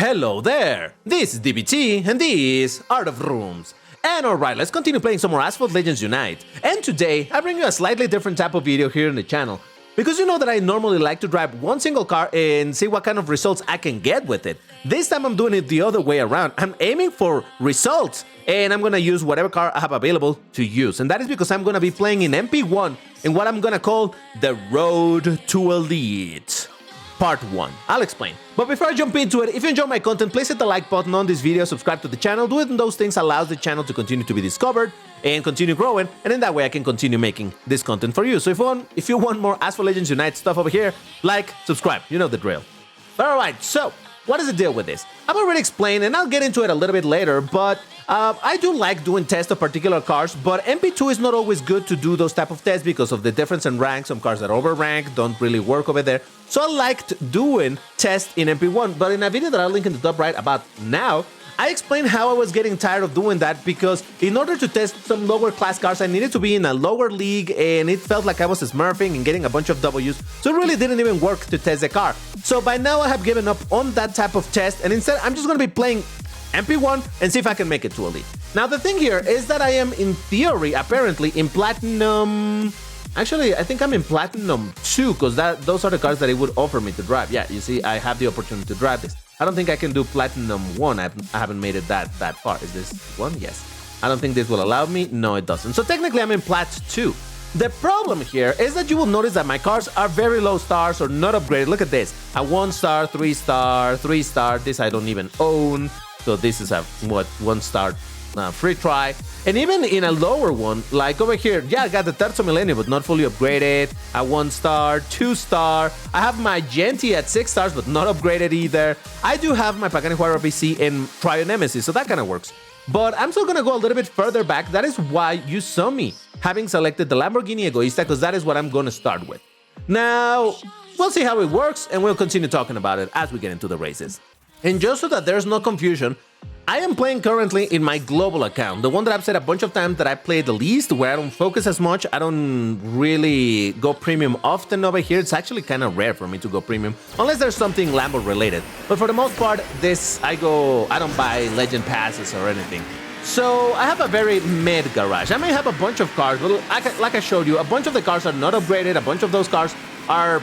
Hello there! This is DBT and this is Art of Rooms. And alright, let's continue playing some more Asphalt Legends Unite. And today, I bring you a slightly different type of video here on the channel. Because you know that I normally like to drive one single car and see what kind of results I can get with it. This time I'm doing it the other way around. I'm aiming for results, and I'm gonna use whatever car I have available to use. And that is because I'm gonna be playing in MP1 in what I'm gonna call the Road to Elite. Part 1. I'll explain. But before I jump into it, if you enjoy my content, please hit the like button on this video, subscribe to the channel, doing those things allows the channel to continue to be discovered and continue growing, and in that way I can continue making this content for you. So if you want more Asphalt Legends Unite stuff over here, like, subscribe, you know the drill. Alright, so what is the deal with this? I've already explained, and I'll get into it a little bit later, but I do like doing tests of particular cars, but MP2 is not always good to do those type of tests because of the difference in rank. Some cars that overrank don't really work over there. So I liked doing tests in MP1, but in a video that I'll link in the top right about now, I explained how I was getting tired of doing that because in order to test some lower class cars, I needed to be in a lower league, and it felt like I was smurfing and getting a bunch of W's, so it really didn't even work to test the car. So by now I have given up on that type of test, and instead I'm just going to be playing MP1 and see if I can make it to Elite. Now the thing here is that I am in theory apparently in Platinum. Actually, I think I'm in Platinum 2 because those are the cars that it would offer me to drive. Yeah, you see, I have the opportunity to drive this. I don't think I can do Platinum 1. I haven't made it that far. Is this one? Yes. I don't think this will allow me. No, it doesn't. So technically, I'm in Plat 2. The problem here is that you will notice that my cars are very low stars or not upgraded. Look at this. A 1-star, 3-star, 3-star. This I don't even own. So this is a, 1-star free try. And even in a lower one, like over here, yeah, I got the Terzo Millennium, but not fully upgraded. A 1-star, 2-star. I have my Genti at 6 stars, but not upgraded either. I do have my Pagani Huayra PC and Trio Nemesis, so that kind of works. But I'm still gonna go a little bit further back. That is why you saw me having selected the Lamborghini Egoista, because that is what I'm gonna start with. Now, we'll see how it works, and we'll continue talking about it as we get into the races. And just so that there's no confusion, I am playing currently in my global account, the one that I've said a bunch of times that I play the least, where I don't focus as much. I don't really go premium often over here. It's actually kind of rare for me to go premium, unless there's something Lambo related. But for the most part, I don't buy legend passes or anything. So I have a very mid garage. I may have a bunch of cars, but like I showed you, a bunch of the cars are not upgraded. A bunch of those cars are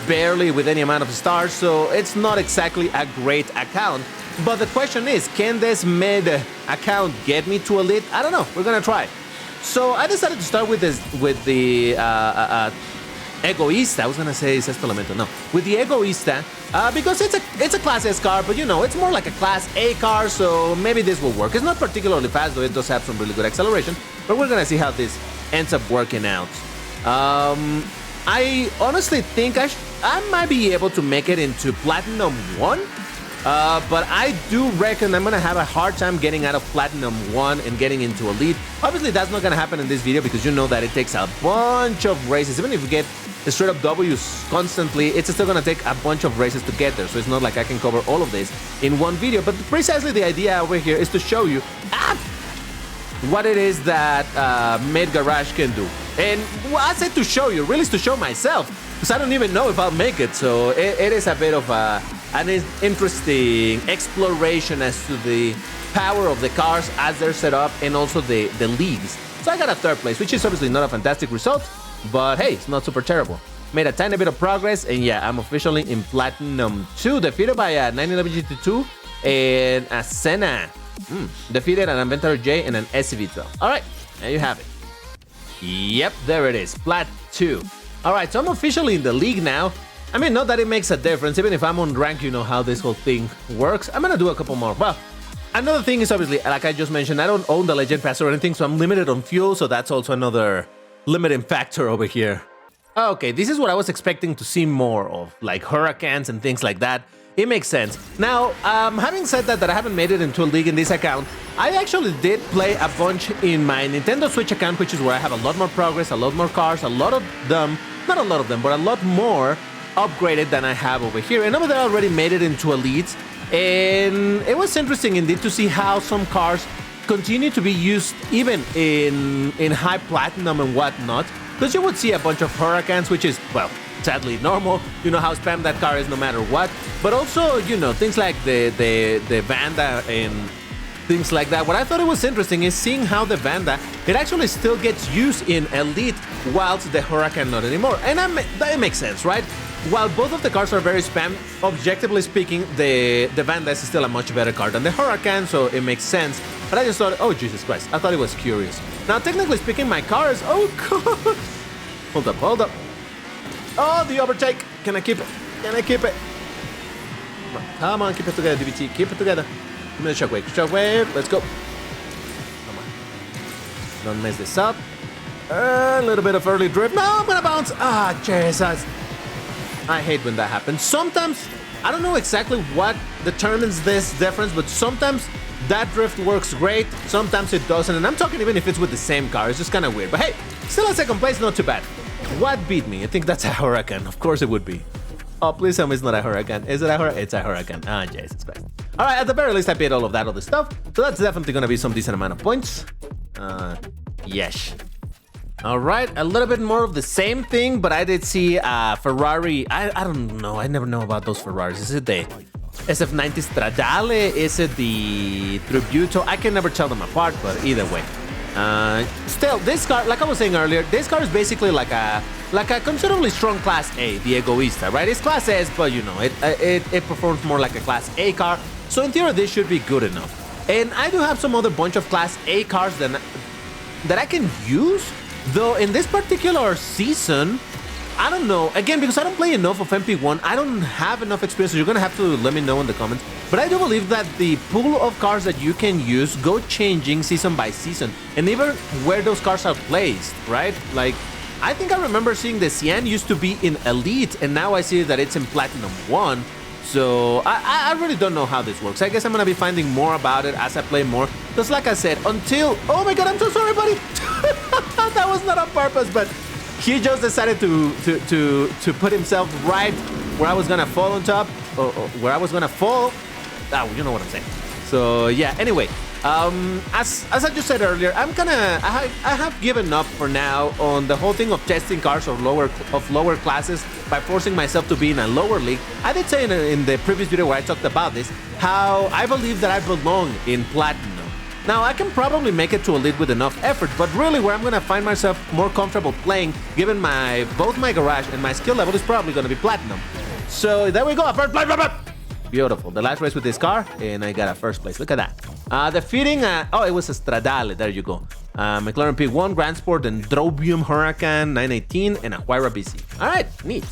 barely with any amount of stars, so it's not exactly a great account. But the question is, can this mid account get me to Elite? I don't know. We're gonna try. So I decided to start with the Egoista. I was gonna say Sexto Elemento. No, with the Egoista because it's a Class S car, but you know it's more like a Class A car. So maybe this will work. It's not particularly fast, though. It does have some really good acceleration. But we're gonna see how this ends up working out. I honestly think I might be able to make it into Platinum 1. But I do reckon I'm gonna have a hard time getting out of Platinum 1 and getting into Elite. Obviously, that's not gonna happen in this video because you know that it takes a bunch of races. Even if you get the straight up W's constantly, it's still gonna take a bunch of races to get there. So it's not like I can cover all of this in one video. But precisely the idea over here is to show you what it is that mid garage can do. And I said to show you, really is to show myself, because I don't even know if I'll make it. So it is a bit of an interesting exploration as to the power of the cars as they're set up and also the leagues. So I got a 3rd place, which is obviously not a fantastic result, but hey, it's not super terrible. Made a tiny bit of progress, and yeah, I'm officially in Platinum 2, defeated by a 911 GT2 and a Senna. Defeated an Aventador J and an SCV-12. Alright, there you have it. Yep, there it is, Plat 2. Alright, so I'm officially in the league now. I mean, not that it makes a difference, even if I'm on rank, you know how this whole thing works. I'm gonna do a couple more. Well, another thing is obviously, like I just mentioned, I don't own the Legend Pass or anything, so I'm limited on fuel, so that's also another limiting factor over here. Okay, this is what I was expecting to see more of, like hurricanes and things like that. It makes sense. Now, having said that I haven't made it into a league in this account, I actually did play a bunch in my Nintendo Switch account, which is where I have a lot more progress, a lot more cars, a lot of them, not a lot of them, but a lot more upgraded than I have over here. And over there I already made it into Elite, and it was interesting indeed to see how some cars continue to be used even in high platinum and whatnot, because you would see a bunch of hurricanes, which is, well, sadly normal. You know how spam that car is no matter what. But also, you know, things like the Vanda and things like that. What I thought it was interesting is seeing how the Vanda, it actually still gets used in Elite, whilst the Huracan not anymore. And that makes sense, right? While both of the cars are very spam, objectively speaking, the Vanda is still a much better car than the Huracan, so it makes sense. But I just thought, oh, Jesus Christ, I thought it was curious. Now, technically speaking, my car is, oh, God. Hold up. Oh, the overtake. Can I keep it? Can I keep it? Come on, keep it together, DBT. Keep it together. Give me the shockwave. Shockwave, let's go. Come on. Don't mess this up. A little bit of early drift. No, I'm gonna bounce. Ah, Jesus. I hate when that happens. Sometimes, I don't know exactly what determines this difference, but sometimes that drift works great, sometimes it doesn't, and I'm talking even if it's with the same car, it's just kind of weird. But hey, still in second place, not too bad. What beat me? I think that's a Huracan. Of course it would be. Oh, please tell me it's not a Huracan. Is it a Huracan? It's a Huracan. Ah, Jesus Christ. All right, at the very least, I paid all of that other stuff, so that's definitely going to be some decent amount of points. Yes. All right, a little bit more of the same thing, but I did see Ferrari. I don't know. I never know about those Ferraris. Is it the SF90 Stradale? Is it the Tributo? I can never tell them apart, but either way. Still, this car, like I was saying earlier, this car is basically like a considerably strong Class A, the Egoista, right? It's Class S, but you know, it performs more like a Class A car. So in theory, this should be good enough. And I do have some other bunch of Class A cars that I can use. Though in this particular season, I don't know, again, because I don't play enough of MP1, I don't have enough experience, so you're gonna have to let me know in the comments. But I do believe that the pool of cars that you can use go changing season by season, and even where those cars are placed, right? Like, I think I remember seeing the Cyan used to be in Elite, and now I see that it's in Platinum 1. So I really don't know how this works. I guess I'm gonna be finding more about it as I play more. Just like I said, until... Oh my god, I'm so sorry, buddy! That was not on purpose, but he just decided to put himself right where I was gonna fall on top, or where I was gonna fall. Oh, you know what I'm saying. So yeah, anyway, as I just said earlier, I have given up for now on the whole thing of testing cars of lower classes by forcing myself to be in a lower league. I did say in the previous video where I talked about this, how I believe that I belong in Platinum. Now, I can probably make it to Elite with enough effort, but really where I'm going to find myself more comfortable playing, given both my garage and my skill level, is probably going to be Platinum. So there we go, first place. Beautiful. The last race with this car, and I got a first place. Look at that. Defeating, oh, it was a Stradale. There you go. McLaren P.1, Grand Sport, and Drobium Huracan 918, and a Huayra BC. All right, neat.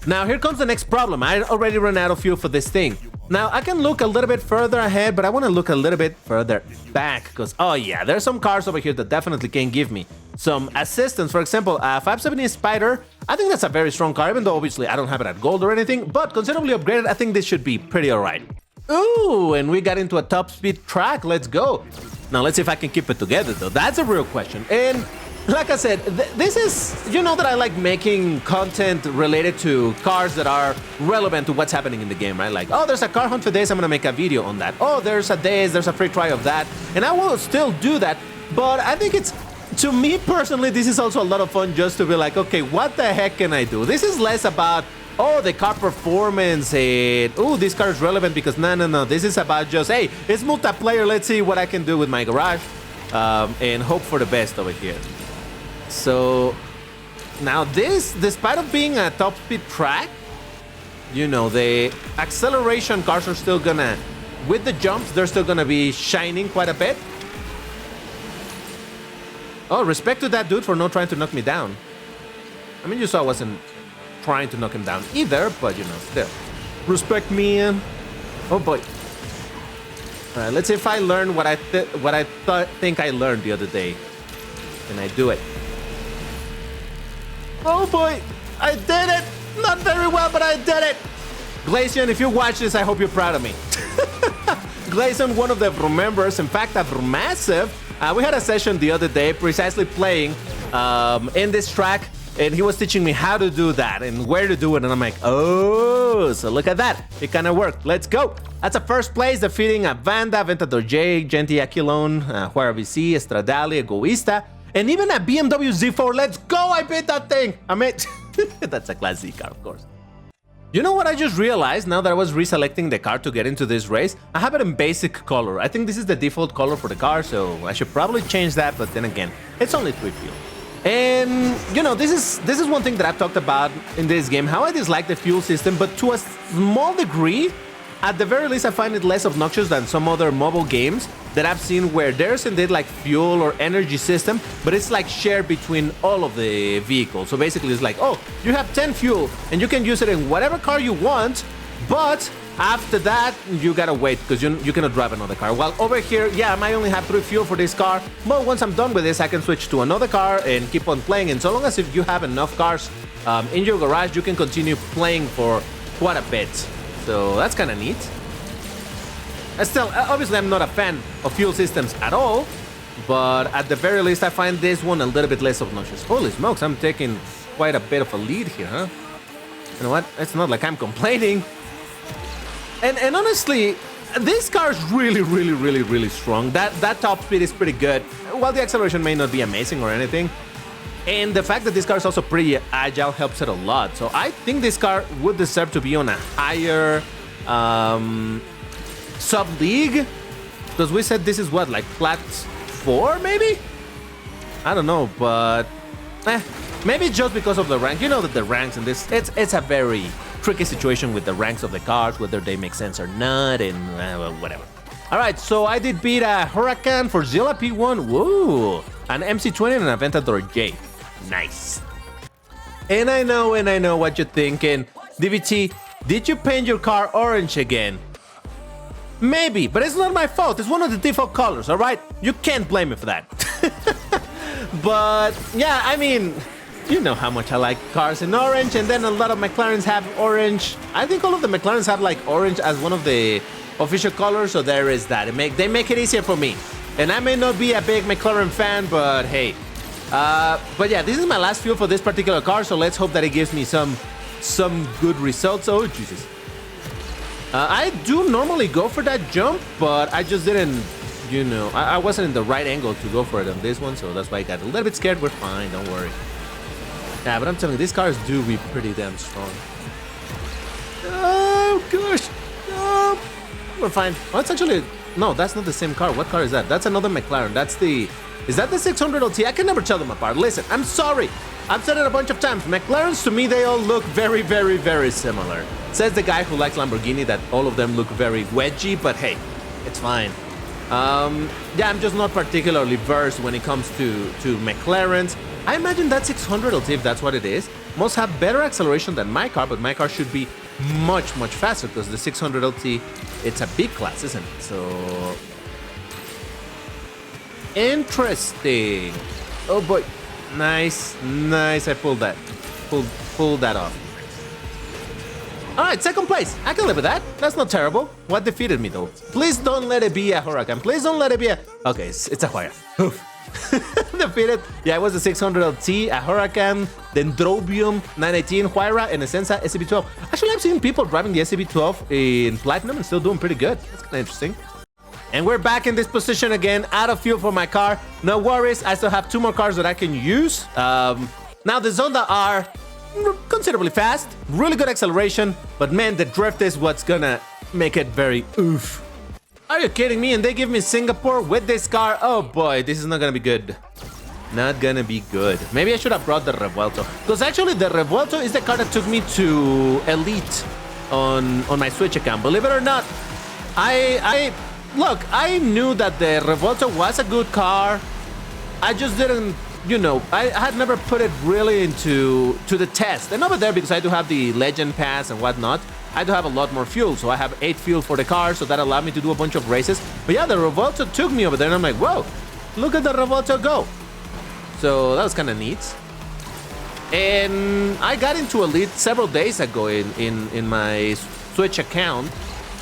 Now, here comes the next problem. I already ran out of fuel for this thing. Now, I can look a little bit further ahead, but I want to look a little bit further back, because, oh yeah, there's some cars over here that definitely can give me some assistance. For example, 570 Spider, I think that's a very strong car, even though obviously I don't have it at gold or anything, but considerably upgraded, I think this should be pretty alright. Ooh, and we got into a top speed track, let's go. Now, let's see if I can keep it together, though. That's a real question. And like I said, this is, you know that I like making content related to cars that are relevant to what's happening in the game, right? Like, oh, there's a car hunt for this, I'm gonna make a video on that. Oh, there's a free try of that. And I will still do that, but I think it's, to me personally, this is also a lot of fun just to be like, okay, what the heck can I do? This is less about, oh, the car performance, and, oh, this car is relevant because, no. This is about just, hey, it's multiplayer, let's see what I can do with my garage, and hope for the best over here. So now this, despite of being a top speed track, you know, the acceleration cars are still gonna, with the jumps, they're still gonna be shining quite a bit. Oh, respect to that dude for not trying to knock me down. I mean, you saw I wasn't trying to knock him down either, but you know, still. Respect, man. Oh boy. All right, let's see if I learn what I think I learned the other day. Can I do it? Oh boy, I did it! Not very well, but I did it! Glacian, if you watch this, I hope you're proud of me. Glacian, one of the members, in fact, a massive. We had a session the other day precisely playing in this track, and he was teaching me how to do that and where to do it, and I'm like, oh, so look at that. It kind of worked. Let's go. That's a first place, defeating a Vanda, Aventador J, Genti Aquilon, Huayra BC, Stradale, Egoista, and even a BMW Z4. Let's go! I beat that thing. I mean, that's a Class Z car, of course. You know what I just realized now that I was reselecting the car to get into this race? I have it in basic color. I think this is the default color for the car, so I should probably change that, but then again, it's only 3 fuel. And, you know, this is one thing that I've talked about in this game, how I dislike the fuel system, but to a small degree, at the very least, I find it less obnoxious than some other mobile games that I've seen where there's indeed like fuel or energy system, but it's like shared between all of the vehicles. So basically it's like, oh, you have 10 fuel and you can use it in whatever car you want, but after that, you gotta wait because you cannot drive another car. While over here, yeah, I might only have 3 fuel for this car, but once I'm done with this, I can switch to another car and keep on playing. And so long as if you have enough cars in your garage, you can continue playing for quite a bit. So that's kind of neat. Still, obviously, I'm not a fan of fuel systems at all, but at the very least, I find this one a little bit less obnoxious. Holy smokes, I'm taking quite a bit of a lead here, huh? You know what? It's not like I'm complaining. And honestly, this car is really strong. That top speed is pretty good. While the acceleration may not be amazing or anything, and the fact that this car is also pretty agile helps it a lot. So I think this car would deserve to be on a higher sub-league. Because we said this is what, like Plat 4 maybe? I don't know, but maybe just because of the rank. You know that the ranks in this, it's a very tricky situation with the ranks of the cars, whether they make sense or not, and well, whatever. Alright, so I did beat a Huracan for Zilla P.1, woo! An MC20 and an Aventador J. Nice. And I know what you're thinking. DBT, did you paint your car orange again? Maybe, but it's not my fault. It's one of the default colors, alright? You can't blame me for that. But, yeah, I mean, you know how much I like cars in orange, and then a lot of McLarens have orange. I think all of the McLarens have, like, orange as one of the official colors, so there is that. They make it easier for me. And I may not be a big McLaren fan, but hey. But yeah, this is my last fuel for this particular car, so let's hope that it gives me some good results. Oh, Jesus. I do normally go for that jump, but I just didn't, you know, I wasn't in the right angle to go for it on this one, so that's why I got a little bit scared. We're fine, don't worry. Yeah, but I'm telling you, these cars do be pretty damn strong. Oh, gosh. Oh, we're fine. Oh, it's actually, no, that's not the same car. What car is that? That's another McLaren. That's the, is that the 600 LT? I can never tell them apart. Listen, I'm sorry. I've said it a bunch of times. McLarens, to me, they all look very similar. Says the guy who likes Lamborghini that all of them look very wedgy, but hey, it's fine. Yeah, I'm just not particularly versed when it comes to McLarens. I imagine that 600 LT, if that's what it is, must have better acceleration than my car, but my car should be much faster because the 600 LT, it's a big class, isn't it? So interesting. Oh boy, nice. I pulled that off. All right, second place. I can live with that. That's not terrible. What defeated me though? Please don't let it be a Huracan. Please don't let it be a. Okay, it's a Huayra. Defeated. Yeah, it was the 600 LT, a Huracan, the Dendrobium 918 Huayra, and a Sensa SCB12. Actually, I've seen people driving the SCB12 in Platinum and still doing pretty good. That's kind of interesting. And we're back in this position again, out of fuel for my car. No worries, I still have 2 more cars that I can use. Now the Zonda are considerably fast, really good acceleration, but man, the drift is what's gonna make it very oof. Are you kidding me? And they give me Singapore with this car? Oh boy, this is not gonna be good. Not gonna be good. Maybe I should have brought the Revuelto, because actually the Revuelto is the car that took me to Elite on my Switch account. Believe it or not, Look, I knew that the Revuelto was a good car. I just didn't, you know, I had never put it really to the test. And over there, because I do have the Legend Pass and whatnot, I do have a lot more fuel. So I have 8 fuel for the car, so that allowed me to do a bunch of races. But yeah, the Revuelto took me over there, and I'm like, whoa, look at the Revuelto go. So that was kind of neat. And I got into Elite several days ago in my Switch account.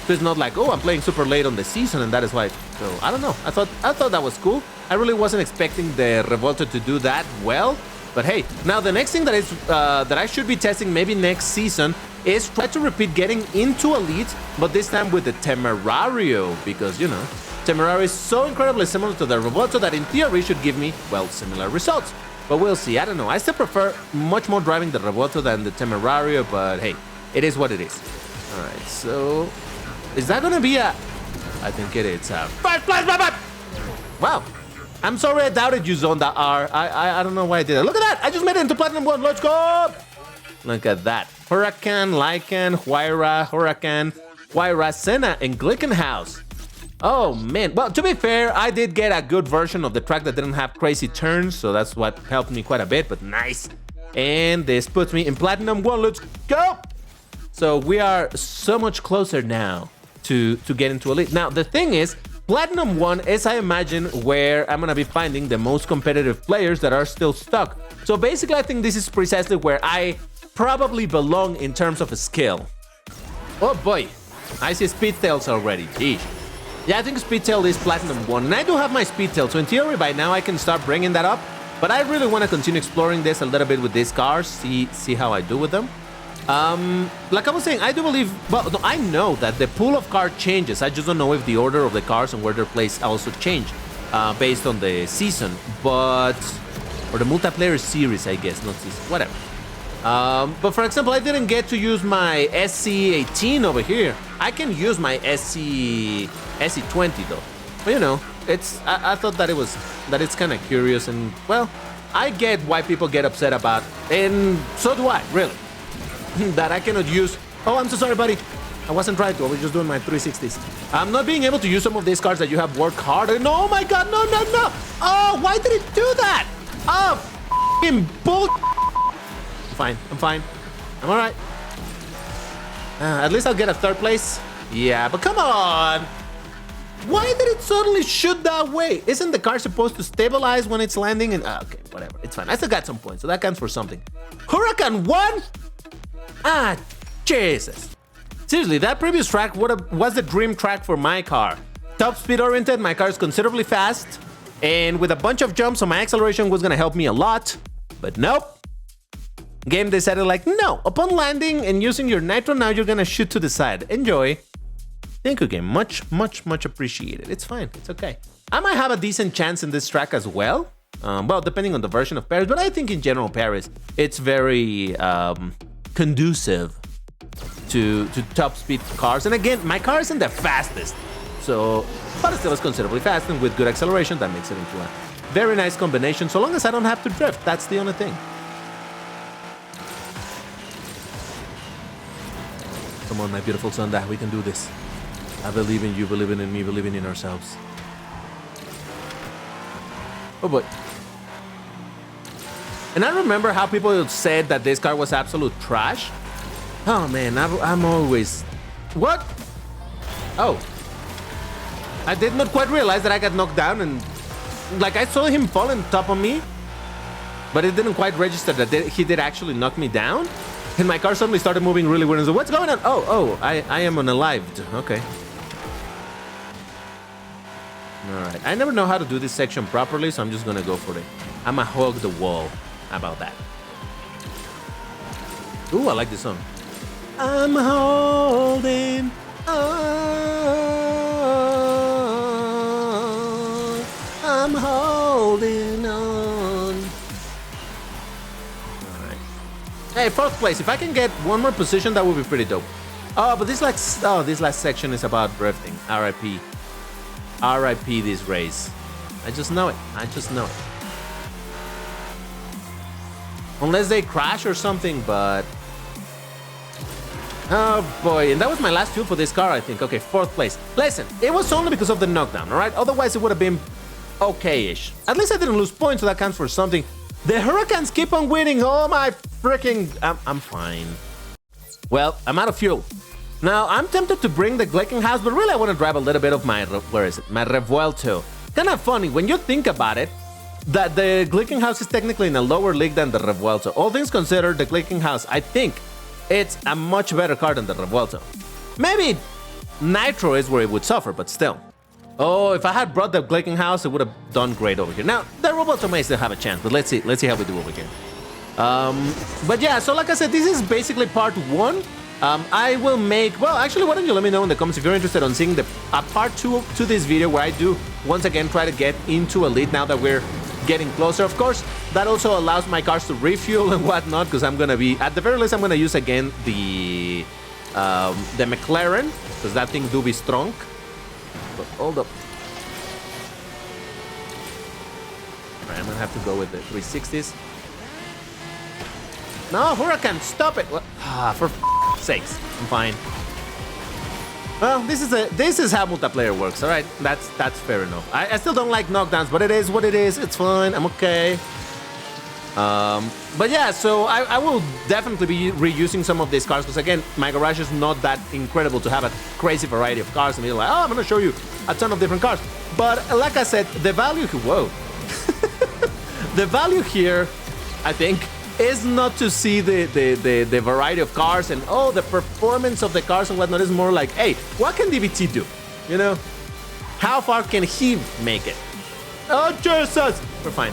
So it's not like, oh, I'm playing super late on the season and that is why. So I don't know. I thought that was cool. I really wasn't expecting the Revuelto to do that well. But hey, now the next thing that is that I should be testing maybe next season is try to repeat getting into Elite, but this time with the Temerario, because, you know, Temerario is so incredibly similar to the Revuelto that in theory should give me, well, similar results. But we'll see. I don't know. I still prefer much more driving the Revuelto than the Temerario, but hey, it is what it is. All right, so is that gonna be a? I think it is a first place, bye. Wow. I'm sorry I doubted you, Zone that R. I don't know why I did it. Look at that! I just made it into Platinum 1. Let's go! Look at that. Huracan, Lycan, Huayra, Huracan, Huayra, Senna, and Glickenhaus. Oh, man. Well, to be fair, I did get a good version of the track that didn't have crazy turns, so that's what helped me quite a bit, but nice. And this puts me in Platinum 1. Let's go! So we are so much closer now to get into Elite. Now, the thing is, Platinum 1 is, I imagine, where I'm gonna be finding the most competitive players that are still stuck. So basically, I think this is precisely where I probably belong in terms of skill. Oh boy, I see Speedtails already, geez. Yeah, I think Speedtail is Platinum 1, and I do have my Speedtail, so in theory by now I can start bringing that up. But I really want to continue exploring this a little bit with these cars, see how I do with them. Like I was saying, I do believe, well, no, I know that the pool of cars changes. I just don't know if the order of the cars and where they're placed also change based on the season, or the multiplayer series, I guess, not season, whatever. But for example, I didn't get to use my SC18 over here. I can use my SC20 though. But you know, I thought that it's kind of curious, and well, I get why people get upset about, and so do I, really. That I cannot use. Oh, I'm so sorry, buddy. I wasn't trying to. I was just doing my 360s. I'm not being able to use some of these cars that you have worked hard. And oh my god, no. Oh, why did it do that? Oh, f***ing bull. I'm fine. I'm all right. At least I'll get a third place. Yeah, but come on. Why did it suddenly shoot that way? Isn't the car supposed to stabilize when it's landing? And okay, whatever. It's fine. I still got some points, so that counts for something. Huracan 1? Ah, Jesus. Seriously, that previous track was the dream track for my car. Top speed oriented, my car is considerably fast, and with a bunch of jumps, so my acceleration was gonna help me a lot. But nope. Game decided like, no, upon landing and using your nitro, now you're gonna shoot to the side. Enjoy. Thank you, game. Much appreciated. It's fine. It's okay. I might have a decent chance in this track as well. Well, depending on the version of Paris, but I think in general Paris, it's very conducive to top speed cars. And again, my car isn't the fastest, so but it still is considerably fast, and with good acceleration, that makes it into a very nice combination. So long as I don't have to drift, that's the only thing. Come on, my beautiful Sonda, we can do this. I believe in you, believing in me, believing in ourselves. Oh boy. And I remember how people said that this car was absolute trash. Oh man, I'm always... What? Oh. I did not quite realize that I got knocked down, and... Like, I saw him fall on top of me, but it didn't quite register that he did actually knock me down. And my car suddenly started moving really weird. And so, what's going on? Oh, I am unalived. Okay. Alright, I never know how to do this section properly, so I'm just gonna go for it. I'ma hug the wall. How about that? Ooh, I like this song. I'm holding on. I'm holding on. Alright. Hey, fourth place. If I can get one more position, that would be pretty dope. Oh, but this last section is about drifting. RIP. RIP this race. I just know it. Unless they crash or something, but... Oh boy, and that was my last fuel for this car, I think. Okay, fourth place. Listen, it was only because of the knockdown, alright? Otherwise it would have been okay-ish. At least I didn't lose points, so that counts for something. The Huracans keep on winning. Oh my freaking... I'm fine. Well, I'm out of fuel. Now, I'm tempted to bring the Glickenhaus, but really I want to drive a little bit of my, where is it? My Revuelto. Kind of funny, when you think about it, that the Glickenhaus is technically in a lower league than the Revuelto. All things considered, the Glickenhaus, I think, it's a much better car than the Revuelto. Maybe Nitro is where it would suffer, but still. Oh, if I had brought the Glickenhaus, it would have done great over here. Now, the Revuelto may still have a chance, but let's see how we do over here. But yeah, so like I said, this is basically part 1. I will make, well, actually, why don't you let me know in the comments if you're interested on seeing a part 2 to this video, where I do once again try to get into Elite now that we're getting closer. Of course, That also allows my cars to refuel and whatnot, because I'm gonna be, at the very least, I'm gonna use again the McLaren, because that thing do be strong. But hold up. Alright, I'm gonna have to go with the 360s. No, Huracan, stop it! What? Ah, for sakes, I'm fine. Well, this is how multiplayer works. All right, that's fair enough. I still don't like knockdowns, but it is what it is. It's fine. I'm okay. But yeah, so I will definitely be reusing some of these cars, because again, my garage is not that incredible to have a crazy variety of cars and be like, oh, I'm gonna show you a ton of different cars. But like I said, the value, whoa, the value here, I think, is not to see the variety of cars and the performance of the cars and whatnot. Is more like, hey, what can DBT do? You know, how far can he make it? Oh Jesus, we're fine.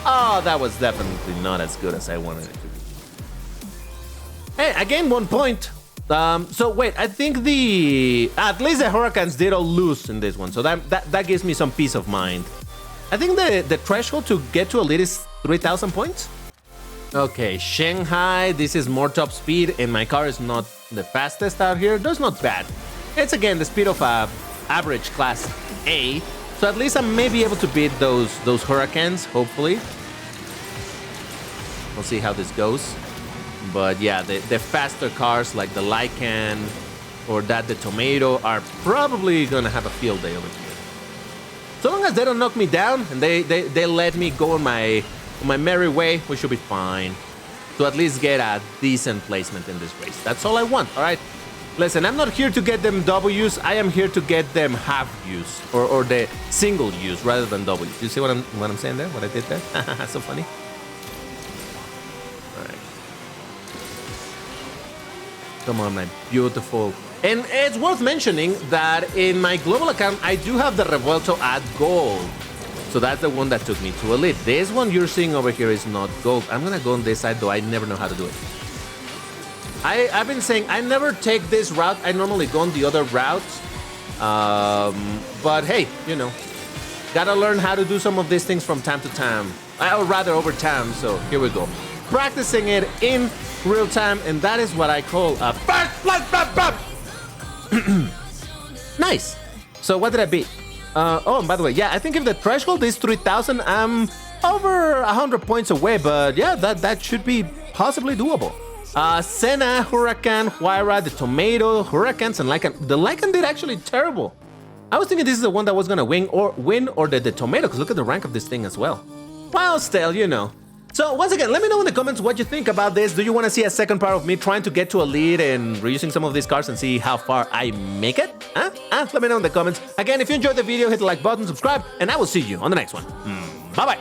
Oh, that was definitely not as good as I wanted it to be. Hey, I gained 1 point. So wait, I think at least the Huracans did all lose in this one, so that gives me some peace of mind. I think the threshold to get to elite is 3,000 points. Okay, Shanghai, this is more top speed, and my car is not the fastest out here. That's not bad. It's again the speed of a average class A, so at least I may be able to beat those Huracans, hopefully. We'll see how this goes. But yeah, the faster cars like the Lycan or the Tomato are probably gonna have a field day over here. So long as they don't knock me down and they let me go on my merry way, we should be fine to at least get a decent placement in this race. That's all I want, all right? Listen, I'm not here to get them W's. I am here to get them half U's or the single U's rather than W's. You see what I'm saying there? What I did there? So funny. All right. Come on, my beautiful. And it's worth mentioning that in my global account, I do have the Revuelto at gold. So that's the one that took me to elite. This one you're seeing over here is not gold. I'm gonna go on this side, though I never know how to do it. I've been saying I never take this route. I normally go on the other routes. But hey, you know, gotta learn how to do some of these things from time to time. Or rather over time, so here we go. Practicing it in real time, and that is what I call a first place. Nice. So what did I beat? Oh, and by the way, yeah, I think if the threshold is 3,000, I'm over 100 points away, but yeah, that should be possibly doable. Senna, Huracan, Huayra, the Tomato, Huracans, and Lycan. The Lycan did actually terrible. I was thinking this is the one that was gonna win or the Tomato, because look at the rank of this thing as well. Well, still, you know. So once again, let me know in the comments what you think about this. Do you want to see a second part of me trying to get to a lead and reusing some of these cars and see how far I make it? Let me know in the comments. Again, if you enjoyed the video, hit the like button, subscribe, and I will see you on the next one. Bye-bye.